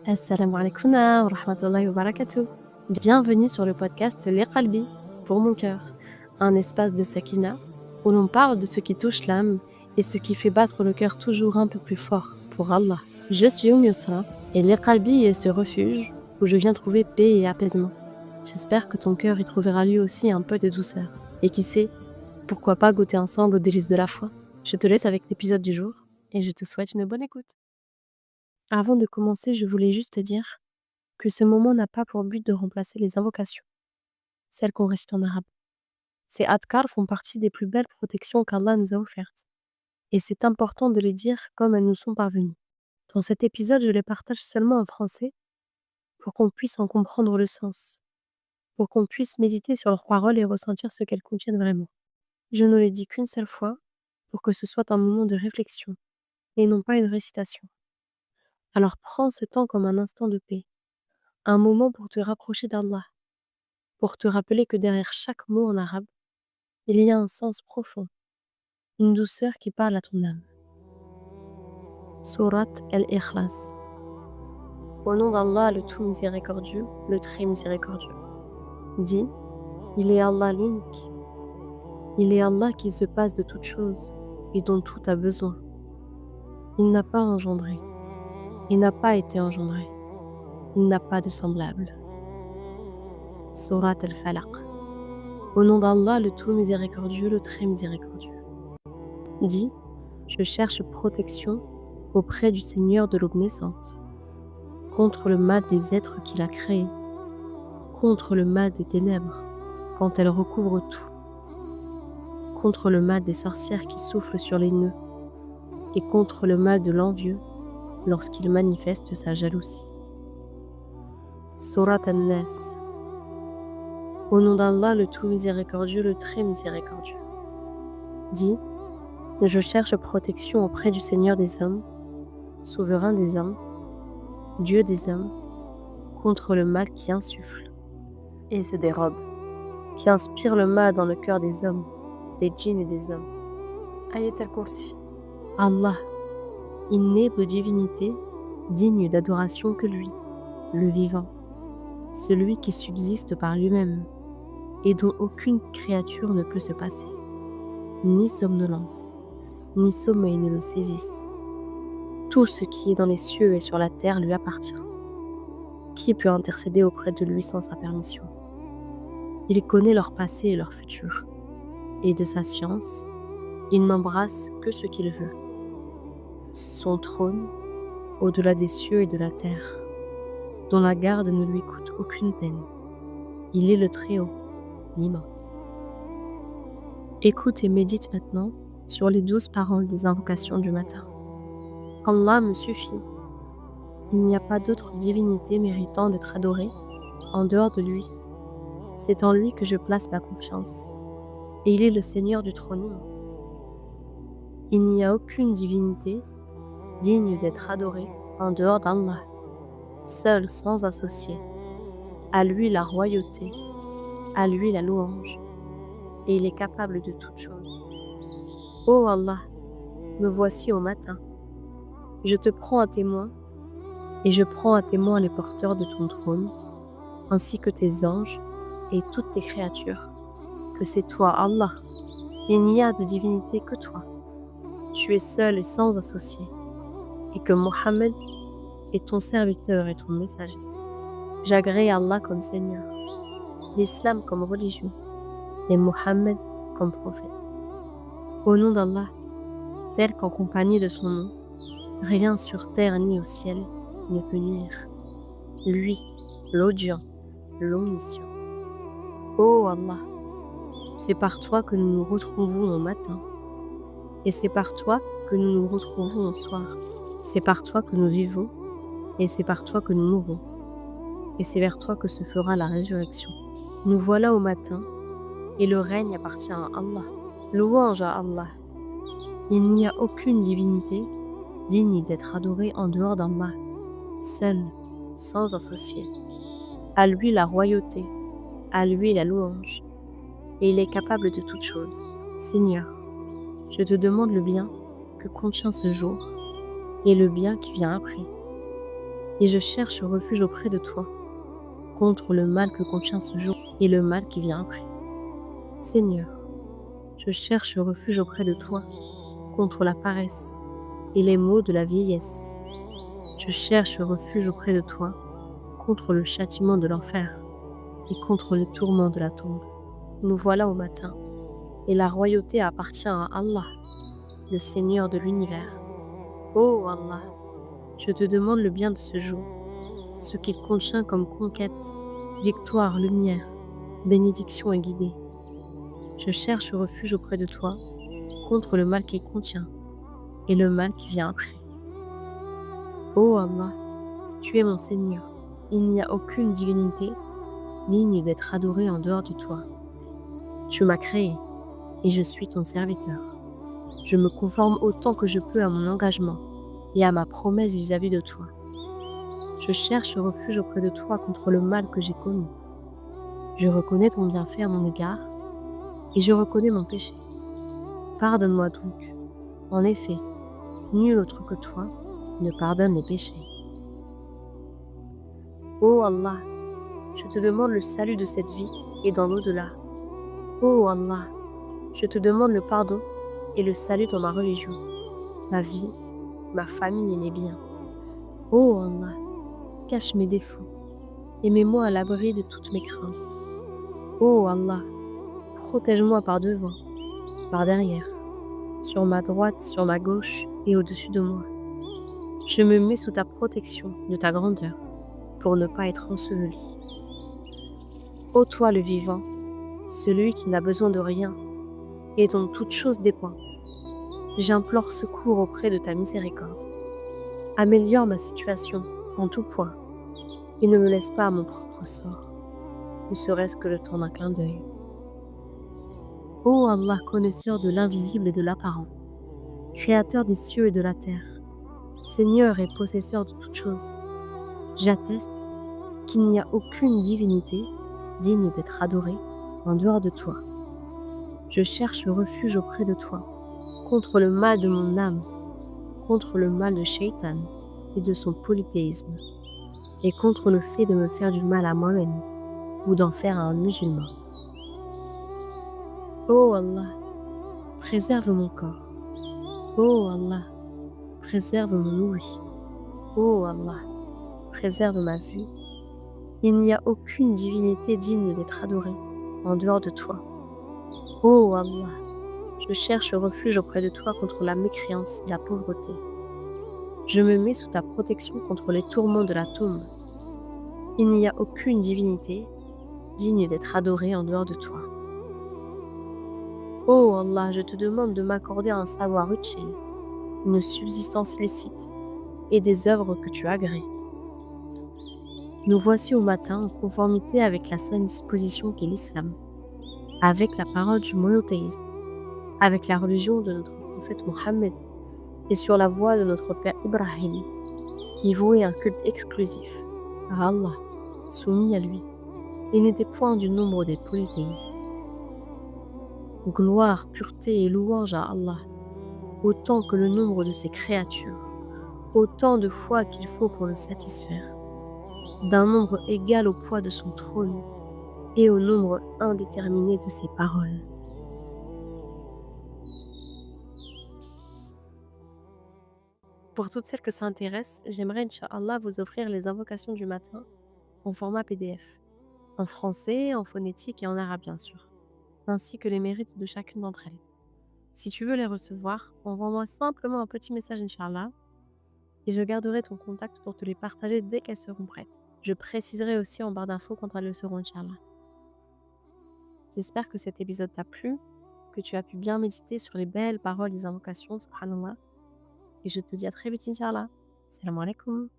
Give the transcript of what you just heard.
Assalamu alaikum wa rahmatullahi wa barakatuh. Bienvenue sur le podcast Les Qalbi, pour mon cœur, un espace de sakina où l'on parle de ce qui touche l'âme et ce qui fait battre le cœur toujours un peu plus fort pour Allah. Je suis Yusra et Les Qalbi est ce refuge où je viens trouver paix et apaisement. J'espère que ton cœur y trouvera lui aussi un peu de douceur. Et qui sait, pourquoi pas goûter ensemble aux délices de la foi. Je te laisse avec l'épisode du jour et je te souhaite une bonne écoute. Avant de commencer, je voulais juste te dire que ce moment n'a pas pour but de remplacer les invocations, celles qu'on récite en arabe. Ces adkar font partie des plus belles protections qu'Allah nous a offertes. Et c'est important de les dire comme elles nous sont parvenues. Dans cet épisode, je les partage seulement en français pour qu'on puisse en comprendre le sens, pour qu'on puisse méditer sur leurs paroles et ressentir ce qu'elles contiennent vraiment. Je ne les dis qu'une seule fois pour que ce soit un moment de réflexion et non pas une récitation. Alors prends ce temps comme un instant de paix, un moment pour te rapprocher d'Allah, pour te rappeler que derrière chaque mot en arabe, il y a un sens profond, une douceur qui parle à ton âme. Surat al-Ikhlas. Au nom d'Allah, le tout miséricordieux, le très miséricordieux. Dis, il est Allah l'unique. Il est Allah qui se passe de toutes choses et dont tout a besoin. Il n'a pas engendré. Il n'a pas été engendré. Il n'a pas de semblable. Surat al-Falaq. Au nom d'Allah, le tout miséricordieux, le très miséricordieux. Dis, je cherche protection auprès du Seigneur de l'Omniscience, contre le mal des êtres qu'il a créés, contre le mal des ténèbres, quand elles recouvrent tout, contre le mal des sorcières qui soufflent sur les nœuds, et contre le mal de l'envieux lorsqu'il manifeste sa jalousie. Surat An-Nas. Au nom d'Allah, le tout miséricordieux, le très miséricordieux. Dis, je cherche protection auprès du Seigneur des hommes, souverain des hommes, Dieu des hommes, contre le mal qui insuffle et se dérobe, qui inspire le mal dans le cœur des hommes, des djinns et des hommes. Ayat al-Kursi. Allah, il n'est de divinité digne d'adoration que lui, le vivant, celui qui subsiste par lui-même et dont aucune créature ne peut se passer. Ni somnolence, ni sommeil ne le saisissent. Tout ce qui est dans les cieux et sur la terre lui appartient. Qui peut intercéder auprès de lui sans sa permission? Il connaît leur passé et leur futur. Et de sa science, il n'embrasse que ce qu'il veut. Son trône, au-delà des cieux et de la terre, dont la garde ne lui coûte aucune peine. Il est le Très-Haut, l'immense. Écoute et médite maintenant sur les 12 paroles des invocations du matin. Allah me suffit. Il n'y a pas d'autre divinité méritant d'être adorée en dehors de lui. C'est en lui que je place ma confiance. Et il est le Seigneur du trône immense. Il n'y a aucune divinité digne d'être adorée en dehors d'Allah, seul sans associé. À lui la royauté, à lui la louange, et il est capable de toutes choses. Ô Allah, me voici au matin. Je te prends à témoin, et je prends à témoin les porteurs de ton trône, ainsi que tes anges et toutes tes créatures, que c'est toi, Allah. Il n'y a de divinité que toi. Tu es seul et sans associé, et que Mohammed est ton serviteur et ton messager. J'agrée Allah comme Seigneur, l'Islam comme religion, et Mohammed comme prophète. Au nom d'Allah, tel qu'en compagnie de son nom, rien sur terre ni au ciel ne peut nuire. Lui, l'audient, l'omniscient. Ô Allah, c'est par toi que nous nous retrouvons au matin, et c'est par toi que nous nous retrouvons au soir. C'est par toi que nous vivons, et c'est par toi que nous mourrons. Et c'est vers toi que se fera la résurrection. Nous voilà au matin, et le règne appartient à Allah. Louange à Allah. Il n'y a aucune divinité digne d'être adorée en dehors d'Allah, seul, sans associé. À lui la royauté, à lui la louange, et il est capable de toutes choses. Seigneur, je te demande le bien que contient ce jour, et le bien qui vient après. et je cherche refuge auprès de toi contre le mal que contient ce jour et le mal qui vient après. Seigneur, je cherche refuge auprès de toi contre la paresse et les maux de la vieillesse. Je cherche refuge auprès de toi contre le châtiment de l'enfer et contre le tourment de la tombe. Nous voilà au matin, et la royauté appartient à Allah, le Seigneur de l'univers. Ô Allah, je te demande le bien de ce jour, ce qu'il contient comme conquête, victoire, lumière, bénédiction et guidée. Je cherche refuge auprès de toi contre le mal qu'il contient et le mal qui vient après. Ô Allah, tu es mon Seigneur. Il n'y a aucune divinité digne d'être adorée en dehors de toi. Tu m'as créé et je suis ton serviteur. Je me conforme autant que je peux à mon engagement et à ma promesse vis-à-vis de toi. Je cherche refuge auprès de toi contre le mal que j'ai commis. Je reconnais ton bienfait à mon égard et je reconnais mon péché. Pardonne-moi donc. En effet, nul autre que toi ne pardonne les péchés. Ô Allah, je te demande le salut de cette vie et dans l'au-delà. Ô Allah, je te demande le pardon et le salut dans ma religion, ma vie, ma famille et mes biens. Ô Allah, cache mes défauts et mets-moi à l'abri de toutes mes craintes. Ô Allah, protège-moi par devant, par derrière, sur ma droite, sur ma gauche et au-dessus de moi. Je me mets sous ta protection de ta grandeur pour ne pas être enseveli. Ô toi le vivant, celui qui n'a besoin de rien et dont toute chose dépend, j'implore secours auprès de ta miséricorde. Améliore ma situation en tout point et ne me laisse pas à mon propre sort, ne serait-ce que le temps d'un clin d'œil. Ô Allah, connaisseur de l'invisible et de l'apparent, créateur des cieux et de la terre, Seigneur et possesseur de toutes choses, j'atteste qu'il n'y a aucune divinité digne d'être adorée en dehors de toi. Je cherche refuge auprès de toi contre le mal de mon âme, contre le mal de Shaitan et de son polythéisme, et contre le fait de me faire du mal à moi-même ou d'en faire à un musulman. Ô Allah, préserve mon corps. Ô Allah, préserve mon ouïe. Ô Allah, préserve ma vue. Il n'y a aucune divinité digne d'être adorée en dehors de toi. Ô Allah, je cherche refuge auprès de toi contre la mécréance et la pauvreté. Je me mets sous ta protection contre les tourments de la tombe. Il n'y a aucune divinité digne d'être adorée en dehors de toi. Ô Allah, je te demande de m'accorder un savoir utile, une subsistance licite et des œuvres que tu agrées. Nous voici au matin en conformité avec la sainte disposition qu'est l'islam, avec la parole du monothéisme, avec la religion de notre prophète Mohammed et sur la voie de notre père Ibrahim, qui vouait un culte exclusif à Allah, soumis à lui, et n'était point du nombre des polythéistes. Gloire, pureté et louange à Allah, autant que le nombre de ses créatures, autant de fois qu'il faut pour le satisfaire, d'un nombre égal au poids de son trône et au nombre indéterminé de ses paroles. Pour toutes celles que ça intéresse, j'aimerais, Inch'Allah, vous offrir les invocations du matin en format PDF, en français, en phonétique et en arabe bien sûr, ainsi que les mérites de chacune d'entre elles. Si tu veux les recevoir, envoie-moi simplement un petit message, Inch'Allah, et je garderai ton contact pour te les partager dès qu'elles seront prêtes. Je préciserai aussi en barre d'infos quand elles le seront, Inch'Allah. J'espère que cet épisode t'a plu, que tu as pu bien méditer sur les belles paroles des invocations, subhanallah. Et je te dis à très vite, Inch'Allah. Salam alaikum.